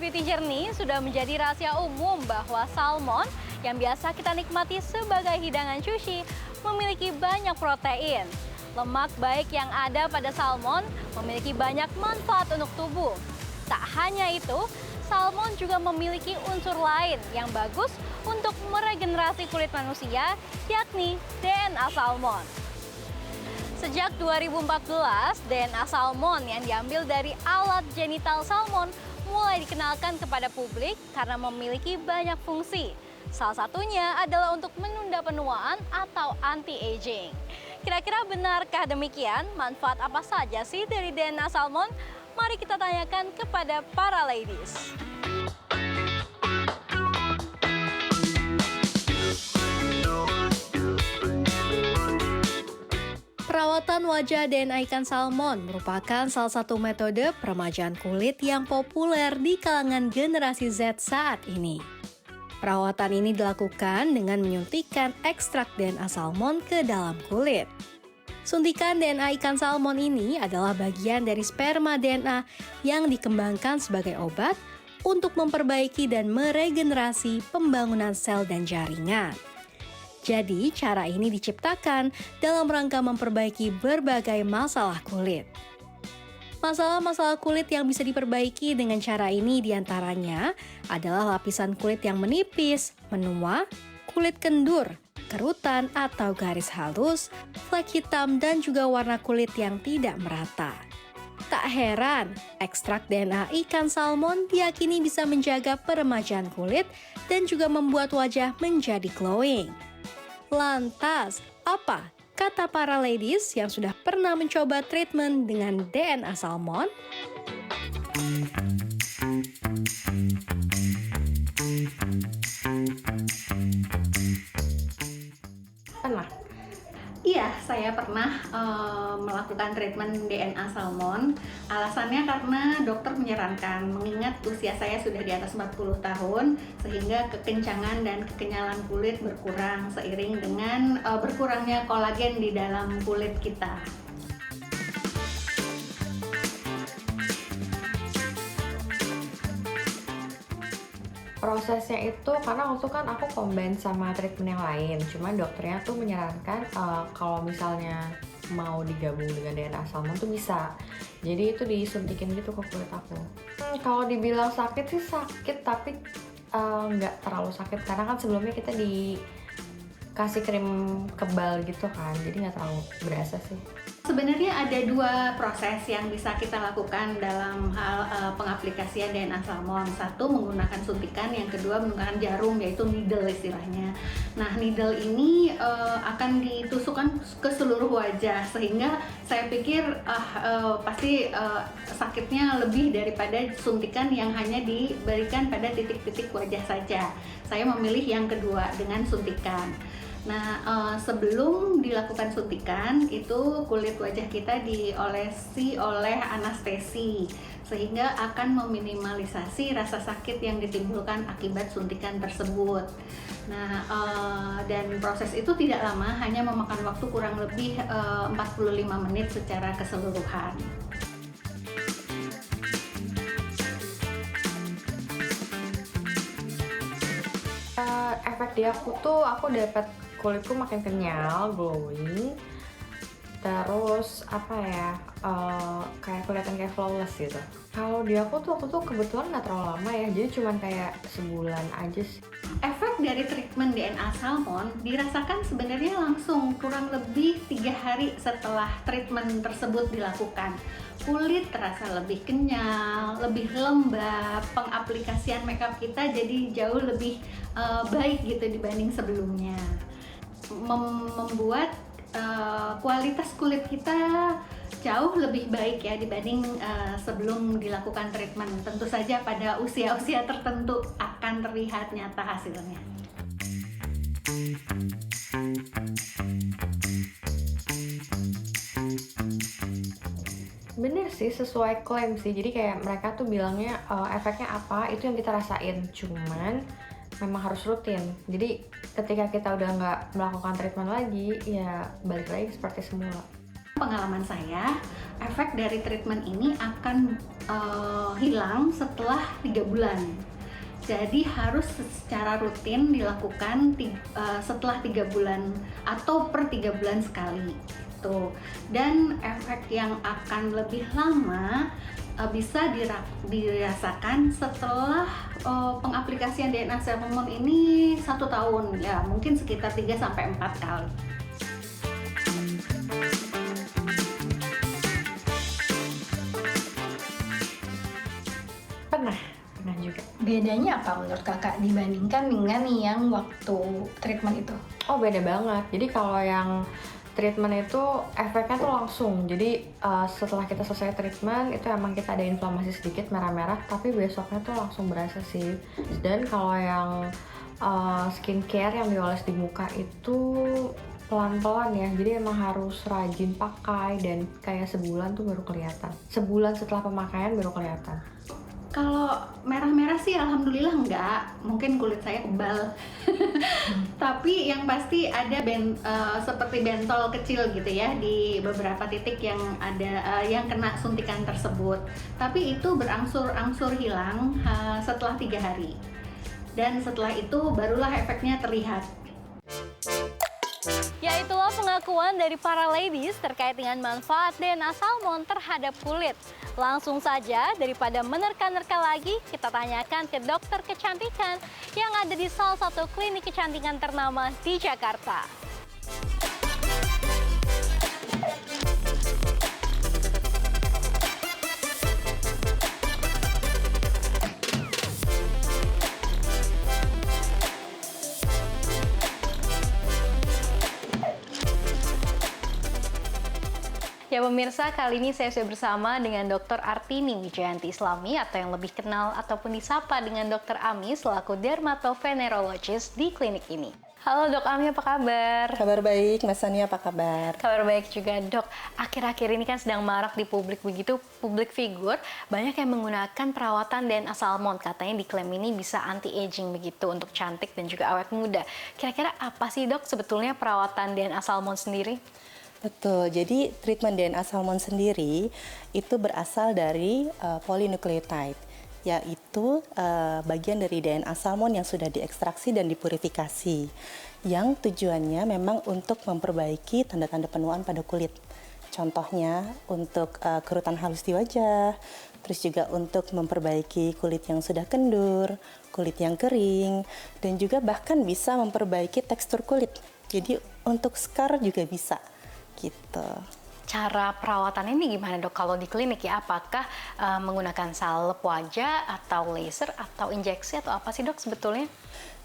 acidity jernih sudah menjadi rahasia umum bahwa salmon yang biasa kita nikmati sebagai hidangan sushi memiliki banyak protein. Lemak baik yang ada pada salmon memiliki banyak manfaat untuk tubuh. Tak hanya itu, salmon juga memiliki unsur lain yang bagus untuk meregenerasi kulit manusia, yakni DNA salmon. Sejak 2014, DNA salmon yang diambil dari alat genital salmon mulai dikenalkan kepada publik karena memiliki banyak fungsi. Salah satunya adalah untuk menunda penuaan atau anti-aging. Kira-kira benarkah demikian? Manfaat apa saja sih dari DNA salmon? Mari kita tanyakan kepada para ladies. Perawatan wajah DNA ikan salmon merupakan salah satu metode peremajaan kulit yang populer di kalangan generasi Z saat ini. Perawatan ini dilakukan dengan menyuntikkan ekstrak DNA salmon ke dalam kulit. Suntikan DNA ikan salmon ini adalah bagian dari sperma DNA yang dikembangkan sebagai obat untuk memperbaiki dan meregenerasi pembangunan sel dan jaringan. Jadi, cara ini diciptakan dalam rangka memperbaiki berbagai masalah kulit. Masalah-masalah kulit yang bisa diperbaiki dengan cara ini diantaranya adalah lapisan kulit yang menipis, menua, kulit kendur, kerutan atau garis halus, flek hitam, dan juga warna kulit yang tidak merata. Tak heran, ekstrak DNA ikan salmon diyakini bisa menjaga peremajaan kulit dan juga membuat wajah menjadi glowing. Lantas, apa kata para ladies yang sudah pernah mencoba treatment dengan DNA salmon? Pernah? Iya, saya pernah melakukan treatment DNA salmon. Alasannya karena dokter menyarankan, mengingat usia saya sudah di atas 40 tahun, sehingga kekencangan dan kekenyalan kulit berkurang seiring dengan berkurangnya kolagen di dalam kulit kita. Prosesnya itu karena waktu kan aku combine sama treatment yang lain, cuman dokternya tuh menyarankan kalau misalnya mau digabung dengan DNA salmon tuh bisa. Jadi itu disuntikin gitu ke kulit aku. Kalau dibilang sakit sih sakit, tapi nggak terlalu sakit karena kan sebelumnya kita dikasih krim kebal gitu kan, jadi nggak terlalu berasa sih. Sebenarnya ada dua proses yang bisa kita lakukan dalam hal pengaplikasian DNA salmon. Satu menggunakan suntikan, yang kedua menggunakan jarum, yaitu needle istilahnya. Nah, needle ini akan ditusukkan ke seluruh wajah, sehingga saya pikir pasti sakitnya lebih daripada suntikan yang hanya diberikan pada titik-titik wajah saja. Saya memilih yang kedua dengan suntikan. Nah, sebelum dilakukan suntikan, itu kulit wajah kita diolesi oleh anestesi, sehingga akan meminimalisasi rasa sakit yang ditimbulkan akibat suntikan tersebut. Nah, dan proses itu tidak lama, hanya memakan waktu kurang lebih 45 menit secara keseluruhan. Efek di aku tuh, aku dapat kulitku makin kenyal, glowing, terus kayak kelihatan kayak flawless gitu. Kalau di aku tuh kebetulan nggak terlalu lama ya, jadi cuman kayak sebulan aja sih. Efek dari treatment DNA salmon dirasakan sebenarnya langsung kurang lebih 3 hari setelah treatment tersebut dilakukan. Kulit terasa lebih kenyal, lebih lembab, pengaplikasian makeup kita jadi jauh lebih baik gitu dibanding sebelumnya. Membuat kualitas kulit kita jauh lebih baik ya dibanding sebelum dilakukan treatment. Tentu saja pada usia-usia tertentu akan terlihat nyata hasilnya. Bener sih, sesuai klaim sih. Jadi kayak mereka tuh bilangnya efeknya apa, itu yang kita rasain. Cuman memang harus rutin. Jadi ketika kita udah nggak melakukan treatment lagi, ya balik lagi seperti semula. Pengalaman saya, efek dari treatment ini akan hilang setelah 3 bulan. Jadi harus secara rutin dilakukan setelah 3 bulan atau per 3 bulan sekali. Tuh. Dan efek yang akan lebih lama bisa dirasakan setelah pengaplikasian DNA cell hormone ini 1 tahun, ya mungkin sekitar 3-4 kali. Pernah juga. Bedanya apa menurut kakak dibandingkan dengan yang waktu treatment itu? Oh, beda banget. Jadi kalau yang treatment itu efeknya tuh langsung. Jadi setelah kita selesai treatment itu emang kita ada inflamasi sedikit merah-merah, tapi besoknya tuh langsung berasa sih. Dan kalau yang skincare yang dioles di muka itu pelan-pelan ya, jadi emang harus rajin pakai dan kayak sebulan tuh baru kelihatan. Sebulan setelah pemakaian baru kelihatan. Kalau merah-merah sih alhamdulillah enggak, mungkin kulit saya kebal. Tapi yang pasti ada seperti bentol kecil gitu ya di beberapa titik yang ada yang kena suntikan tersebut. Tapi itu berangsur-angsur hilang setelah 3 hari. Dan setelah itu barulah efeknya terlihat. Ya, itulah pengakuan dari para ladies terkait dengan manfaat DNA salmon terhadap kulit. Langsung saja, daripada menerka-nerka lagi, kita tanyakan ke dokter kecantikan yang ada di salah satu klinik kecantikan ternama di Jakarta. Ya pemirsa, kali ini saya sudah bersama dengan Dr. Artini Wijayanti Islami atau yang lebih kenal ataupun disapa dengan Dr. Ami selaku dermatovenerologis di klinik ini. Halo Dok Ami, apa kabar? Kabar baik, Mas Sani apa kabar? Kabar baik juga Dok. Akhir-akhir ini kan sedang marak di publik begitu, publik figur banyak yang menggunakan perawatan DNA salmon. Katanya diklaim ini bisa anti-aging begitu untuk cantik dan juga awet muda. Kira-kira apa sih Dok sebetulnya perawatan DNA salmon sendiri? Betul, jadi treatment DNA salmon sendiri itu berasal dari polynucleotide, yaitu bagian dari DNA salmon yang sudah diekstraksi dan dipurifikasi, yang tujuannya memang untuk memperbaiki tanda-tanda penuaan pada kulit. Contohnya untuk kerutan halus di wajah, terus juga untuk memperbaiki kulit yang sudah kendur, kulit yang kering, dan juga bahkan bisa memperbaiki tekstur kulit. Jadi untuk scar juga bisa. Gitu. Cara perawatan ini gimana Dok? Kalau di klinik ya, apakah menggunakan salep wajah atau laser atau injeksi atau apa sih Dok sebetulnya?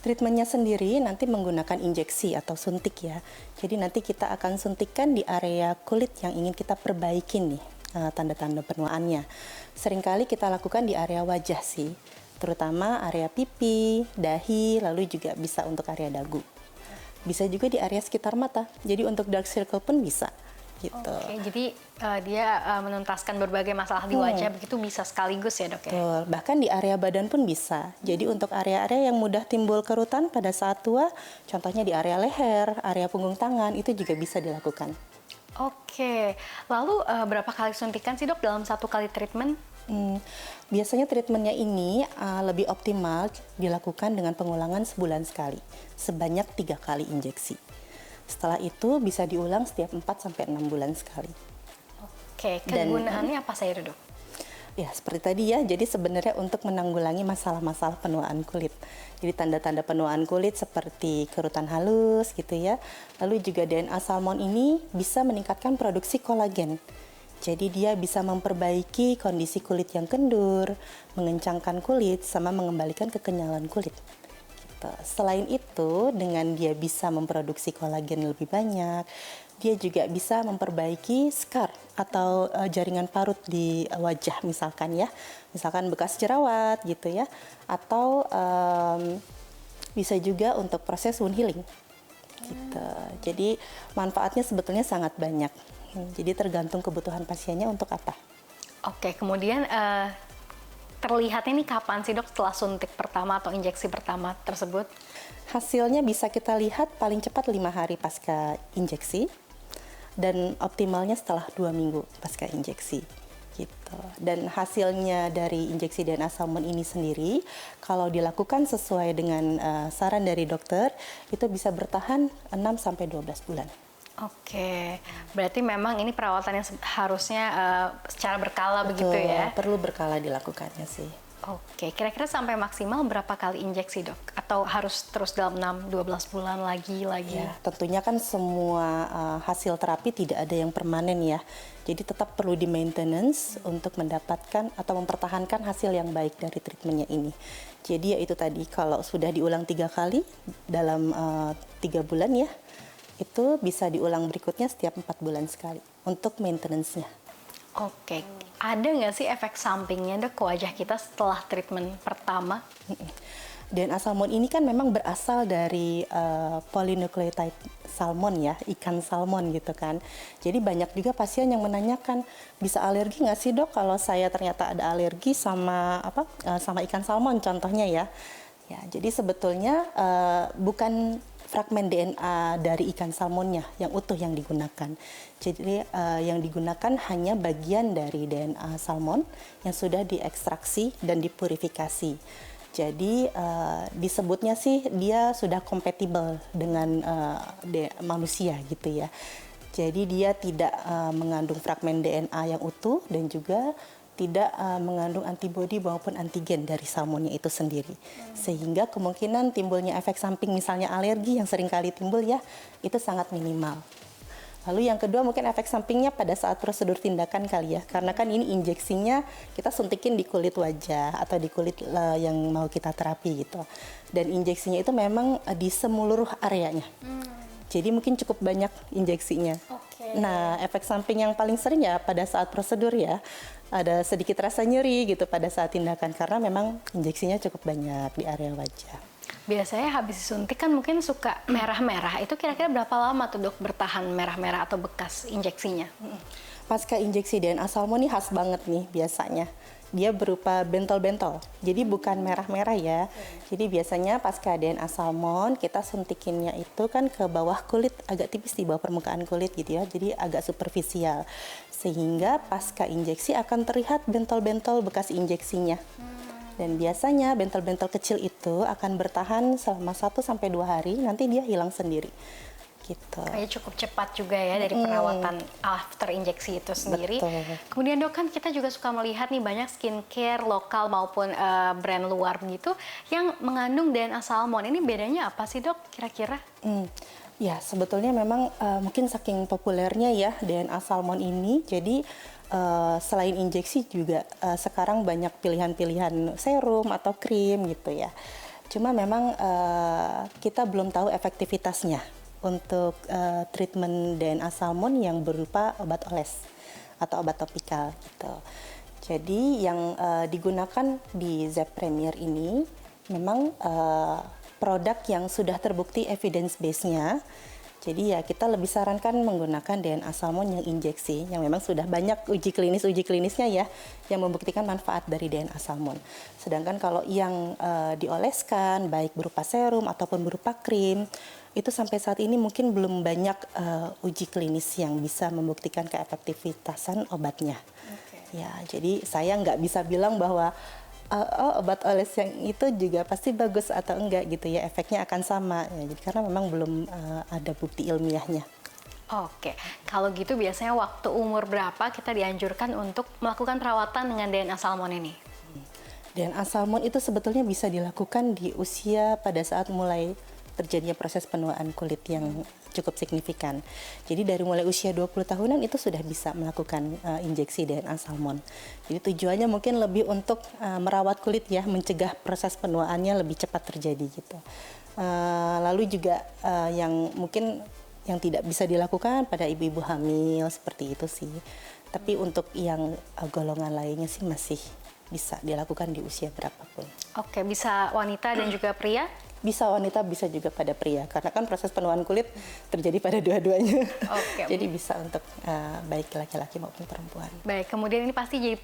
Treatmentnya sendiri nanti menggunakan injeksi atau suntik ya. Jadi nanti kita akan suntikkan di area kulit yang ingin kita perbaikin nih, tanda-tanda penuaannya. Seringkali kita lakukan di area wajah sih, terutama area pipi, dahi, lalu juga bisa untuk area dagu. Bisa juga di area sekitar mata, jadi untuk dark circle pun bisa gitu. Oke, jadi dia menuntaskan berbagai masalah di wajah begitu bisa sekaligus ya Dok ya? Betul, bahkan di area badan pun bisa. Jadi untuk area-area yang mudah timbul kerutan pada saat tua, contohnya di area leher, area punggung tangan, itu juga bisa dilakukan. Oke, lalu berapa kali suntikan sih Dok dalam 1 kali treatment? Biasanya treatmentnya ini lebih optimal dilakukan dengan pengulangan sebulan sekali, sebanyak 3 kali injeksi. Setelah itu bisa diulang setiap 4-6 bulan sekali. Oke, kegunaannya apa saja Dok? Ya, seperti tadi ya, jadi sebenarnya untuk menanggulangi masalah-masalah penuaan kulit. Jadi tanda-tanda penuaan kulit seperti kerutan halus gitu ya. Lalu juga DNA salmon ini bisa meningkatkan produksi kolagen. Jadi dia bisa memperbaiki kondisi kulit yang kendur, mengencangkan kulit, sama mengembalikan kekenyalan kulit. Gitu. Selain itu, dengan dia bisa memproduksi kolagen lebih banyak, dia juga bisa memperbaiki scar atau jaringan parut di wajah misalkan ya. Misalkan bekas jerawat gitu ya. Atau bisa juga untuk proses wound healing. Gitu. Jadi manfaatnya sebetulnya sangat banyak. Jadi tergantung kebutuhan pasiennya untuk apa. Oke, kemudian terlihatnya ini kapan sih Dok setelah suntik pertama atau injeksi pertama tersebut? Hasilnya bisa kita lihat paling cepat 5 hari pasca injeksi. dan optimalnya setelah 2 minggu pasca injeksi. Gitu. Dan hasilnya dari injeksi DNA salmon ini sendiri, kalau dilakukan sesuai dengan saran dari dokter, itu bisa bertahan 6-12 bulan. Oke, berarti memang ini perawatan yang harusnya secara berkala. Betul, begitu ya? perlu berkala dilakukannya sih. Oke, kira-kira sampai maksimal berapa kali injeksi, Dok? Atau harus terus dalam 6-12 bulan lagi? Ya, tentunya kan semua hasil terapi tidak ada yang permanen ya. Jadi tetap perlu di maintenance untuk mendapatkan atau mempertahankan hasil yang baik dari treatmentnya ini. Jadi ya itu tadi, kalau sudah diulang 3 kali dalam 3 bulan ya, itu bisa diulang berikutnya setiap 4 bulan sekali untuk maintenance-nya. Oke, ada nggak sih efek sampingnya, Dok, ke wajah kita setelah treatment pertama? DNA salmon ini kan memang berasal dari polynucleotide salmon ya, ikan salmon gitu kan. Jadi banyak juga pasien yang menanyakan, bisa alergi nggak sih, Dok, kalau saya ternyata ada alergi sama sama ikan salmon contohnya ya. Ya, jadi sebetulnya bukan fragmen DNA dari ikan salmonnya yang utuh yang digunakan. Jadi yang digunakan hanya bagian dari DNA salmon yang sudah diekstraksi dan dipurifikasi. Jadi disebutnya sih dia sudah kompatibel dengan manusia gitu ya. Jadi dia tidak mengandung fragmen DNA yang utuh dan juga tidak mengandung antibodi maupun antigen dari salmonnya itu sendiri. Sehingga kemungkinan timbulnya efek samping misalnya alergi yang sering kali timbul ya, itu sangat minimal. Lalu yang kedua mungkin efek sampingnya pada saat prosedur tindakan kali ya, karena kan ini injeksinya kita suntikin di kulit wajah atau di kulit yang mau kita terapi gitu. Dan injeksinya itu memang di seluruh areanya. Jadi mungkin cukup banyak injeksinya. Nah, efek samping yang paling sering ya pada saat prosedur ya, ada sedikit rasa nyeri gitu pada saat tindakan karena memang injeksinya cukup banyak di area wajah. Biasanya habis disuntik kan mungkin suka merah-merah. Itu kira-kira berapa lama tuh, Dok, bertahan merah-merah atau bekas injeksinya? Pasca injeksi DNA salmon ini khas banget nih biasanya. Dia berupa bentol-bentol. Jadi bukan merah-merah ya. Jadi biasanya pasca DNA salmon kita suntikinnya itu kan ke bawah kulit, agak tipis di bawah permukaan kulit gitu ya. Jadi agak superficial. Sehingga pasca injeksi akan terlihat bentol-bentol bekas injeksinya. Dan biasanya bentol-bentol kecil itu akan bertahan selama 1-2 hari, nanti dia hilang sendiri. Gitu. Kayaknya cukup cepat juga ya dari perawatan after injeksi itu sendiri. Betul. Kemudian, Dok, kan kita juga suka melihat nih banyak skincare lokal maupun brand luar begitu yang mengandung DNA salmon. Ini bedanya apa sih, Dok, kira-kira? Ya, sebetulnya memang mungkin saking populernya ya DNA salmon ini, jadi selain injeksi juga sekarang banyak pilihan-pilihan serum atau krim gitu ya. Cuma memang kita belum tahu efektivitasnya untuk treatment DNA salmon yang berupa obat oles atau obat topikal gitu. Jadi yang digunakan di Zep Premier ini memang produk yang sudah terbukti evidence base-nya. Jadi ya kita lebih sarankan menggunakan DNA salmon yang injeksi, yang memang sudah banyak uji klinisnya ya, yang membuktikan manfaat dari DNA salmon. Sedangkan kalau yang dioleskan, baik berupa serum ataupun berupa krim, itu sampai saat ini mungkin belum banyak uji klinis yang bisa membuktikan keefektivitasan obatnya. Ya, jadi saya nggak bisa bilang bahwa obat oles yang itu juga pasti bagus atau enggak gitu ya, efeknya akan sama ya, jadi karena memang belum ada bukti ilmiahnya. Oke, kalau gitu biasanya waktu umur berapa kita dianjurkan untuk melakukan perawatan dengan DNA salmon ini? DNA salmon itu sebetulnya bisa dilakukan di usia pada saat mulai terjadinya proses penuaan kulit yang cukup signifikan. Jadi dari mulai usia 20 tahunan itu sudah bisa melakukan injeksi DNA salmon. Jadi tujuannya mungkin lebih untuk merawat kulit ya, mencegah proses penuaannya lebih cepat terjadi gitu. Lalu juga yang mungkin yang tidak bisa dilakukan pada ibu-ibu hamil seperti itu sih. Tapi untuk yang golongan lainnya sih masih bisa dilakukan di usia berapapun. Oke, bisa wanita dan juga pria? Bisa wanita, bisa juga pada pria, karena kan proses penuaan kulit terjadi pada dua-duanya. Oke. Jadi bisa untuk baik laki-laki maupun perempuan. Baik, kemudian ini pasti jadi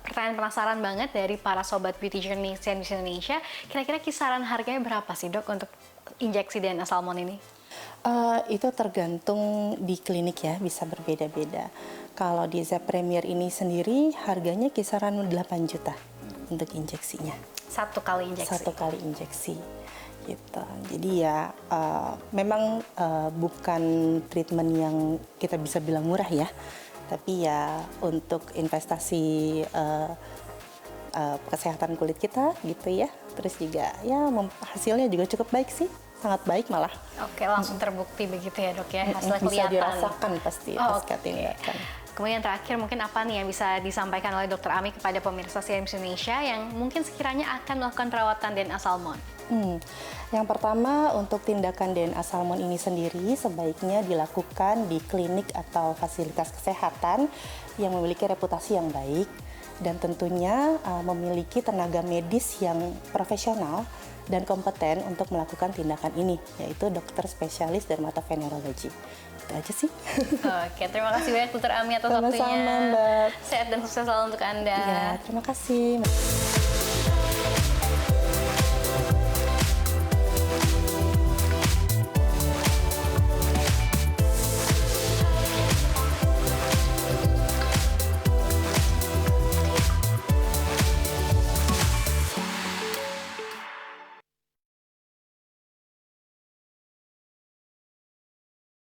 pertanyaan penasaran banget dari para sobat beauty journalist di Indonesia. Kira-kira kisaran harganya berapa sih, Dok, untuk injeksi DNA salmon ini? Itu tergantung di klinik ya, bisa berbeda-beda. Kalau di Z Premier ini sendiri harganya kisaran 8 juta untuk injeksinya. Satu kali injeksi. Satu kali injeksi gitu. Jadi ya memang bukan treatment yang kita bisa bilang murah ya, tapi ya untuk investasi kesehatan kulit kita gitu ya. Terus juga ya hasilnya juga cukup baik sih, sangat baik malah. Oke, langsung terbukti begitu ya dok ya, hasilnya Bisa kelihatan. dirasakan pasti pas Oke. tindakan. Kemudian terakhir mungkin apa nih yang bisa disampaikan oleh Dokter Ami kepada pemirsa CNBC Indonesia yang mungkin sekiranya akan melakukan perawatan DNA salmon? Yang pertama, untuk tindakan DNA salmon ini sendiri sebaiknya dilakukan di klinik atau fasilitas kesehatan yang memiliki reputasi yang baik dan tentunya memiliki tenaga medis yang profesional dan kompeten untuk melakukan tindakan ini, yaitu dokter spesialis dermatovenerologi. Itu aja sih. Oke, terima kasih banyak Dokter Ami atas Sama-sama, waktunya. Mbak. Sehat dan sukses selalu untuk Anda. Ya, terima kasih.